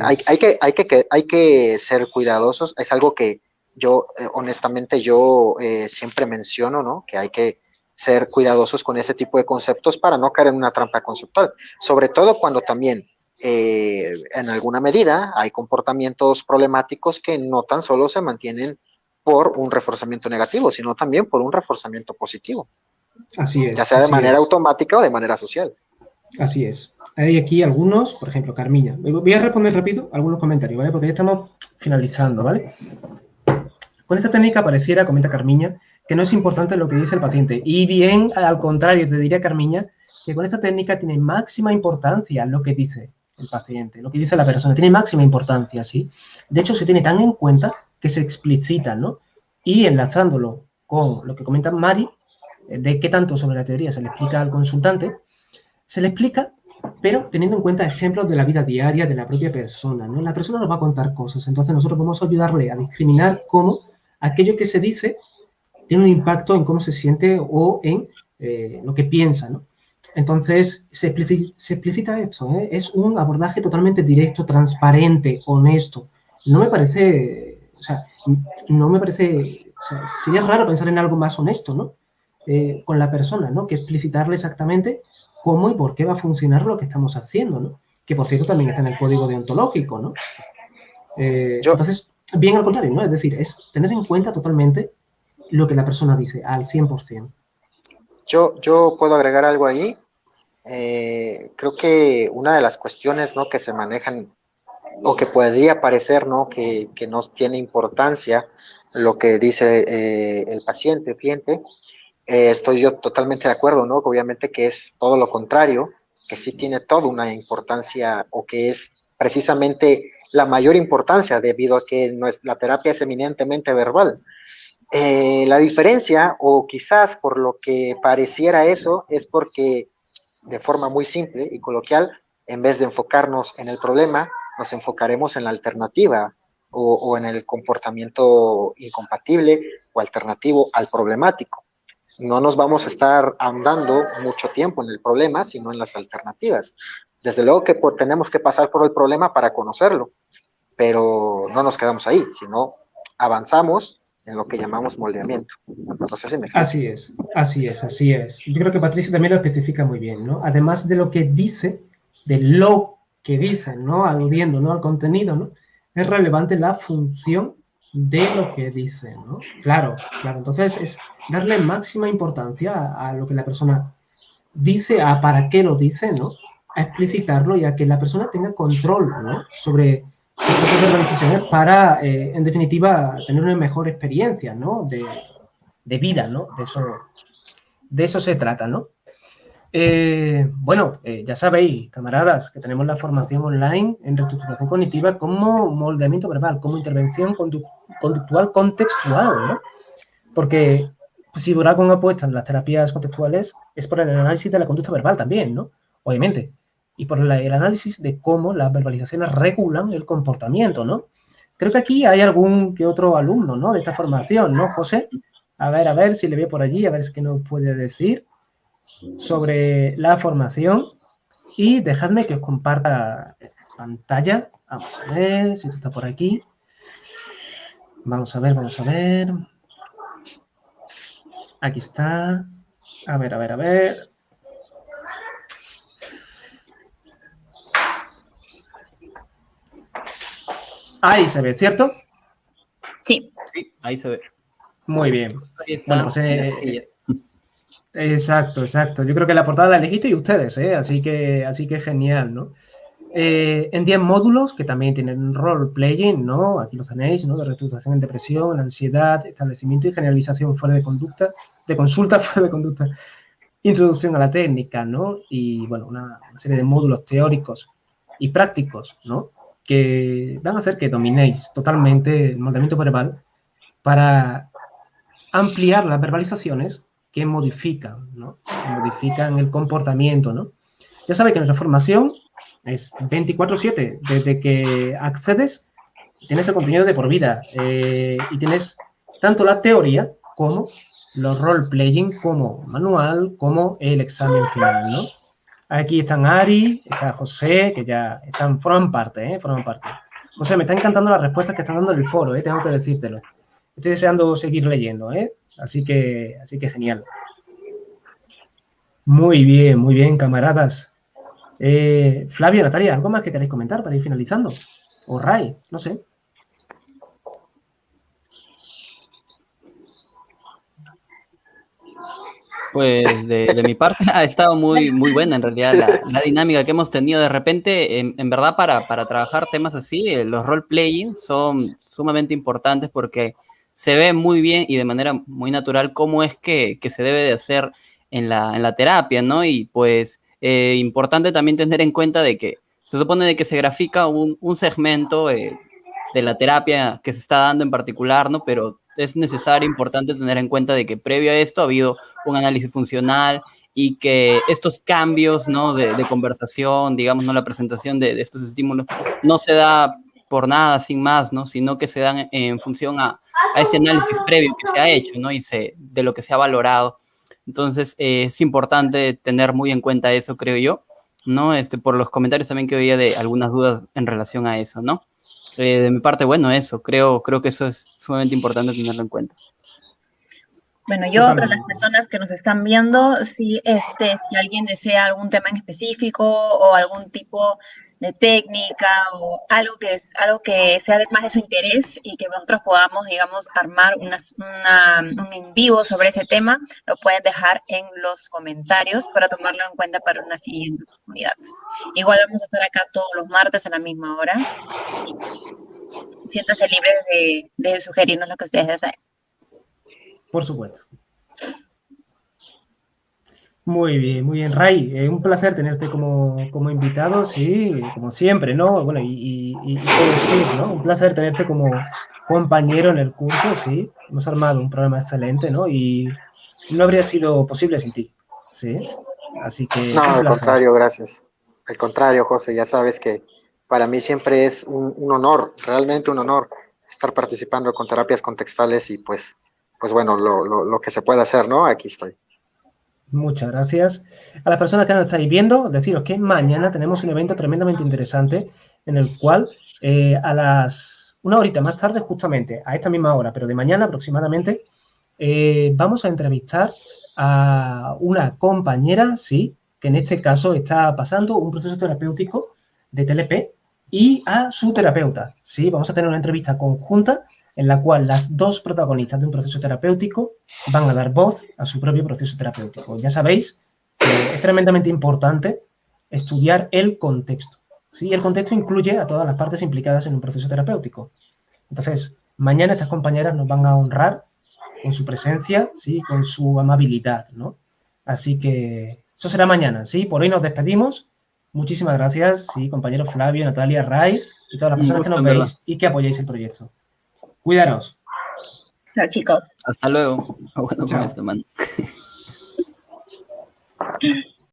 Hay que ser cuidadosos. Es algo que yo, honestamente, siempre menciono, ¿no? Que hay que ser cuidadosos con ese tipo de conceptos para no caer en una trampa conceptual, sobre todo cuando también en alguna medida hay comportamientos problemáticos que no tan solo se mantienen por un reforzamiento negativo, sino también por un reforzamiento positivo. Así es. Ya sea de manera automática o de manera social. Así es. Hay aquí algunos, por ejemplo, Carmiña. Voy a responder rápido algunos comentarios, ¿vale? Porque ya estamos finalizando, ¿vale? Con esta técnica pareciera, comenta Carmiña, que no es importante lo que dice el paciente. Y bien, al contrario, te diría, Carmiña, que con esta técnica tiene máxima importancia lo que dice el paciente, lo que dice la persona. Tiene máxima importancia, ¿sí? De hecho, se tiene tan en cuenta que se explicita, ¿no? Y enlazándolo con lo que comenta Mari, de qué tanto sobre la teoría se le explica al consultante, se le explica, pero teniendo en cuenta ejemplos de la vida diaria de la propia persona, ¿no? La persona nos va a contar cosas, entonces nosotros vamos a ayudarle a discriminar cómo aquello que se dice tiene un impacto en cómo se siente o en lo que piensa, ¿no? Entonces, se explicita esto, ¿eh? Es un abordaje totalmente directo, transparente, honesto. No me parece, o sea, sería raro pensar en algo más honesto, ¿no? Con la persona, ¿no? Que explicitarle exactamente cómo y por qué va a funcionar lo que estamos haciendo, ¿no? Que por cierto también está en el código deontológico, ¿no? Entonces, bien al contrario, ¿no? Es decir, es tener en cuenta totalmente lo que la persona dice, al 100%. Yo puedo agregar algo ahí. Creo que una de las cuestiones, ¿no?, que se manejan o que podría parecer, ¿no?, que no tiene importancia lo que dice el paciente, el cliente, estoy yo totalmente de acuerdo, ¿no? Obviamente que es todo lo contrario, que sí tiene toda una importancia o que es precisamente la mayor importancia debido a que la terapia es eminentemente verbal. La diferencia, o quizás por lo que pareciera eso, es porque de forma muy simple y coloquial, en vez de enfocarnos en el problema, nos enfocaremos en la alternativa o en el comportamiento incompatible o alternativo al problemático. No nos vamos a estar ahondando mucho tiempo en el problema, sino en las alternativas. Desde luego que tenemos que pasar por el problema para conocerlo, pero no nos quedamos ahí, sino avanzamos en lo que llamamos moldeamiento. Entonces, así es, así es, así es. Yo creo que Patricia también lo especifica muy bien, ¿no? Además de lo que dice, de lo que dice, ¿no? Aludiendo, ¿no?, al contenido, ¿no? Es relevante la función de lo que dice, ¿no? Claro, claro. Entonces es darle máxima importancia a lo que la persona dice, a para qué lo dice, ¿no? A explicitarlo y a que la persona tenga control, ¿no?, sobre sus verbalizaciones para, en definitiva, tener una mejor experiencia, ¿no?, de vida, ¿no? De eso se trata, ¿no? Bueno, ya sabéis, camaradas, que tenemos la formación online en reestructuración cognitiva como moldeamiento verbal, como intervención conductual contextual, ¿no? Porque si Buragon apuesta en las terapias contextuales es por el análisis de la conducta verbal también, ¿no? Obviamente. Y por el análisis de cómo las verbalizaciones regulan el comportamiento, ¿no? Creo que aquí hay algún que otro alumno, ¿no?, de esta formación, ¿no, José? A ver si le veo por allí, a ver qué nos puede decir sobre la formación. Y dejadme que os comparta pantalla. Vamos a ver si esto está por aquí. Vamos a ver. Aquí está. A ver. Ahí se ve, ¿cierto? Sí, ahí se ve. Muy bien. Ahí está. Bueno, pues exacto. Yo creo que la portada la elegiste y ustedes, ¿eh? Así que genial, ¿no? En 10 módulos que también tienen role-playing, ¿no? Aquí lo tenéis, ¿no? De reestructuración en depresión, ansiedad, establecimiento y generalización fuera de conducta, de consulta fuera de conducta, introducción a la técnica, ¿no? Y, bueno, una serie de módulos teóricos y prácticos, ¿no?, que van a hacer que dominéis totalmente el moldeamiento verbal para ampliar las verbalizaciones que modifican, ¿no?, que modifican el comportamiento, ¿no? Ya sabéis que nuestra formación es 24/7. Desde que accedes, tienes el contenido de por vida y tienes tanto la teoría como los role-playing, como manual, como el examen final, ¿no? Aquí están Ari, está José, que ya forman parte. José, me está encantando las respuestas que están dando en el foro, tengo que decírtelo. Estoy deseando seguir leyendo, así que genial. Muy bien, camaradas. Flavio, Natalia, ¿algo más que queréis comentar para ir finalizando? O Ray, no sé. Pues de mi parte ha estado muy buena en realidad la dinámica que hemos tenido. De repente, en verdad, para trabajar temas así, los role-playing son sumamente importantes porque se ve muy bien y de manera muy natural cómo es que se debe de hacer en la terapia, ¿no? Y pues importante también tener en cuenta de que se supone de que se grafica un segmento de la terapia que se está dando en particular, ¿no? Pero es necesario, importante tener en cuenta de que previo a esto ha habido un análisis funcional y que estos cambios, ¿no? de conversación, digamos, ¿no? La presentación de estos estímulos no se da por nada, sin más, ¿no? Sino que se dan en función a ese análisis previo que se ha hecho, ¿no? Y de lo que se ha valorado. Entonces, es importante tener muy en cuenta eso, creo yo, ¿no? Por los comentarios también que oía de algunas dudas en relación a eso, ¿no? De mi parte, bueno, eso, creo que eso es sumamente importante tenerlo en cuenta. Bueno, yo para las personas que nos están viendo, si alguien desea algún tema en específico o algún tipo de técnica o algo que sea más de su interés y que nosotros podamos, digamos, armar un en vivo sobre ese tema, lo pueden dejar en los comentarios para tomarlo en cuenta para una siguiente oportunidad. Igual vamos a estar acá todos los martes a la misma hora. Sí. Siéntanse libres de sugerirnos lo que ustedes deseen. Por supuesto. Muy bien, Ray, un placer tenerte como invitado, sí, como siempre, ¿no? Bueno, y decir, ¿no? Un placer tenerte como compañero en el curso, sí. Hemos armado un programa excelente, ¿no? Y no habría sido posible sin ti, ¿sí? Así que no, al contrario, gracias. Al contrario, José, ya sabes que para mí siempre es un honor, realmente un honor estar participando con terapias contextuales y pues bueno, lo que se puede hacer, ¿no? Aquí estoy. Muchas gracias. A las personas que nos estáis viendo, deciros que mañana tenemos un evento tremendamente interesante en el cual una horita más tarde, justamente a esta misma hora, pero de mañana aproximadamente, vamos a entrevistar a una compañera, sí, que en este caso está pasando un proceso terapéutico de TLP y a su terapeuta, sí. Vamos a tener una entrevista conjunta en la cual las dos protagonistas de un proceso terapéutico van a dar voz a su propio proceso terapéutico. Ya sabéis que es tremendamente importante estudiar el contexto. ¿Sí? El contexto incluye a todas las partes implicadas en un proceso terapéutico. Entonces, mañana estas compañeras nos van a honrar con su presencia, ¿sí? Con su amabilidad, ¿no? Así que eso será mañana, ¿sí? Por hoy nos despedimos. Muchísimas gracias, sí, compañeros Flavio, Natalia, Ray y todas las personas que nos veis y que apoyáis el proyecto. Cuidaros. Chao, chicos. Hasta luego. Bueno, Chao. con esto, man.